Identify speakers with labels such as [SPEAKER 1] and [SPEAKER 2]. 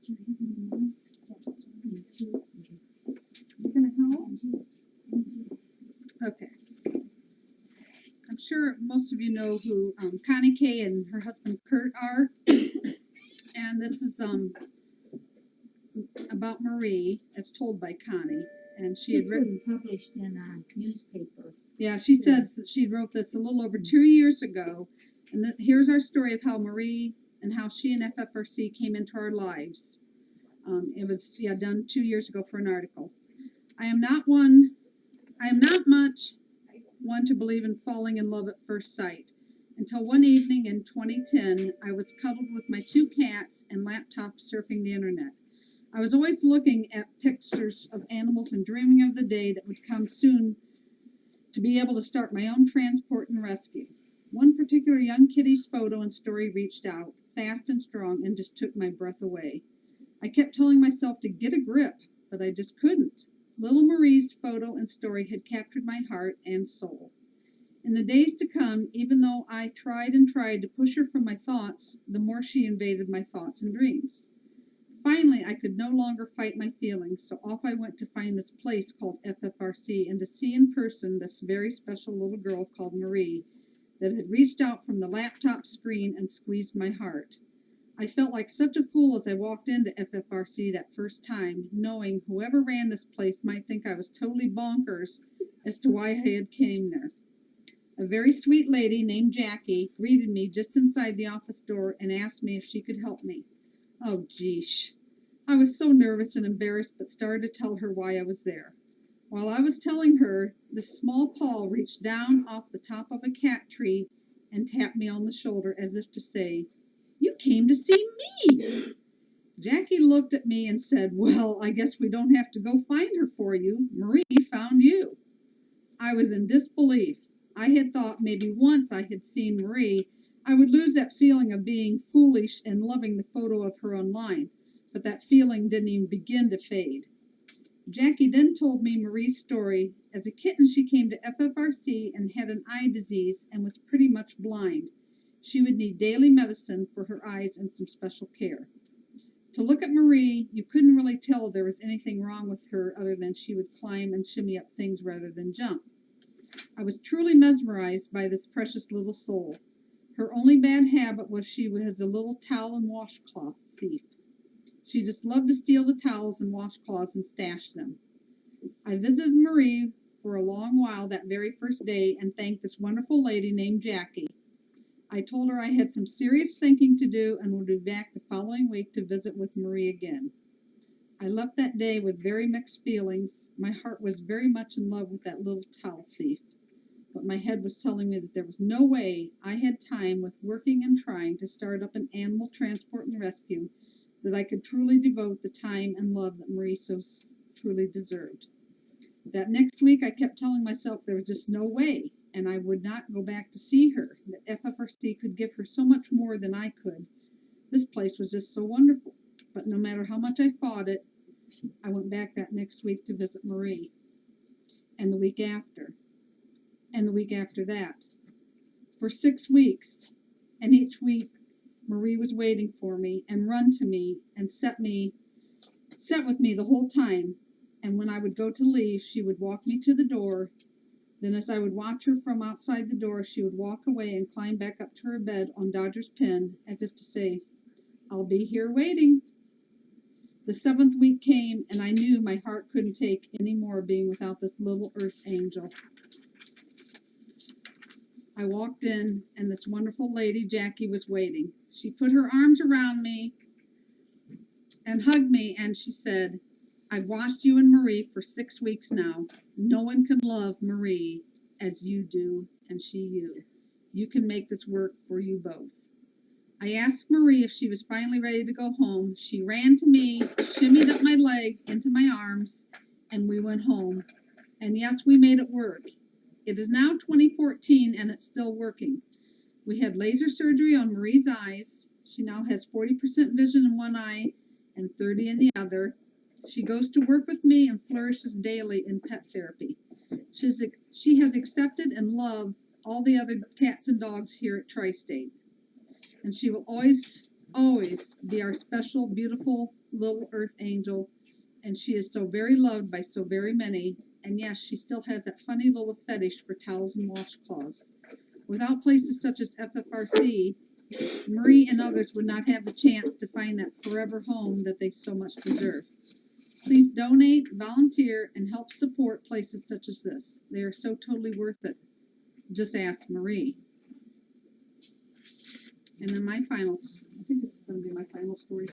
[SPEAKER 1] You gonna help? Okay. I'm sure most of you know who Connie Kay and her husband Kurt are. And this is about Marie, as told by Connie. And she
[SPEAKER 2] This
[SPEAKER 1] had written.
[SPEAKER 2] was published in a newspaper.
[SPEAKER 1] Yeah, she says that she wrote this a little over 2 years ago. And here's our story of how Marie and how she and FFRC came into our lives. It was done 2 years ago for an article. I am not much one to believe in falling in love at first sight. Until one evening in 2010, I was cuddled with my 2 cats and laptop surfing the internet. I was always looking at pictures of animals and dreaming of the day that would come soon to be able to start my own transport and rescue. One particular young kitty's photo and story reached out, fast and strong, and just took my breath away. I kept telling myself to get a grip, but I just couldn't. Little Marie's photo and story had captured my heart and soul. In the days to come, even though I tried and tried to push her from my thoughts, the more she invaded my thoughts and dreams. Finally, I could no longer fight my feelings, so off I went to find this place called FFRC and to see in person this very special little girl called Marie that had reached out from the laptop screen and squeezed my heart. I felt like such a fool as I walked into FFRC that first time, knowing whoever ran this place might think I was totally bonkers as to why I had came there. A very sweet lady named Jackie greeted me just inside the office door and asked me if she could help me. Oh, geesh. I was so nervous and embarrassed, but started to tell her why I was there. While I was telling her, this small paw reached down off the top of a cat tree and tapped me on the shoulder as if to say, "You came to see me!" Jackie looked at me and said, "Well, I guess we don't have to go find her for you. Marie found you." I was in disbelief. I had thought maybe once I had seen Marie, I would lose that feeling of being foolish and loving the photo of her online, but that feeling didn't even begin to fade. Jackie then told me Marie's story. As a kitten, she came to FFRC and had an eye disease and was pretty much blind. She would need daily medicine for her eyes and some special care. To look at Marie, you couldn't really tell there was anything wrong with her other than she would climb and shimmy up things rather than jump. I was truly mesmerized by this precious little soul. Her only bad habit was she was a little towel and washcloth thief. She just loved to steal the towels and washcloths and stash them. I visited Marie for a long while that very first day and thanked this wonderful lady named Jackie. I told her I had some serious thinking to do and would be back the following week to visit with Marie again. I left that day with very mixed feelings. My heart was very much in love with that little towel thief, but my head was telling me that there was no way I had time with working and trying to start up an animal transport and rescue that I could truly devote the time and love that Marie so truly deserved. That next week I kept telling myself there was just no way, and I would not go back to see her, that FFRC could give her so much more than I could. This place was just so wonderful, but no matter how much I fought it, I went back that next week to visit Marie, and the week after, and the week after that, for 6 weeks, and each week Marie was waiting for me and run to me and sat with me the whole time. And when I would go to leave, she would walk me to the door. Then as I would watch her from outside the door, she would walk away and climb back up to her bed on Dodger's Pin, as if to say, "I'll be here waiting." The 7th week came, and I knew my heart couldn't take any more being without this little earth angel. I walked in, and this wonderful lady, Jackie, was waiting. She put her arms around me and hugged me, and she said, "I've watched you and Marie for 6 weeks now. No one can love Marie as you do, and she you. You can make this work for you both." I asked Marie if she was finally ready to go home. She ran to me, shimmied up my leg into my arms, and we went home. And yes, we made it work. It is now 2014, and it's still working. We had laser surgery on Marie's eyes. She now has 40% vision in one eye and 30 in the other. She goes to work with me and flourishes daily in pet therapy. She has accepted and loved all the other cats and dogs here at Tri-State. And she will always be our special, beautiful little earth angel, and she is so very loved by so very many. And yes, she still has that funny little fetish for towels and washcloths. Without places such as FFRC, Marie and others would not have the chance to find that forever home that they so much deserve. Please donate, volunteer, and help support places such as this. They are so totally worth it. Just ask Marie. And then my final, I think it's going to be my final story.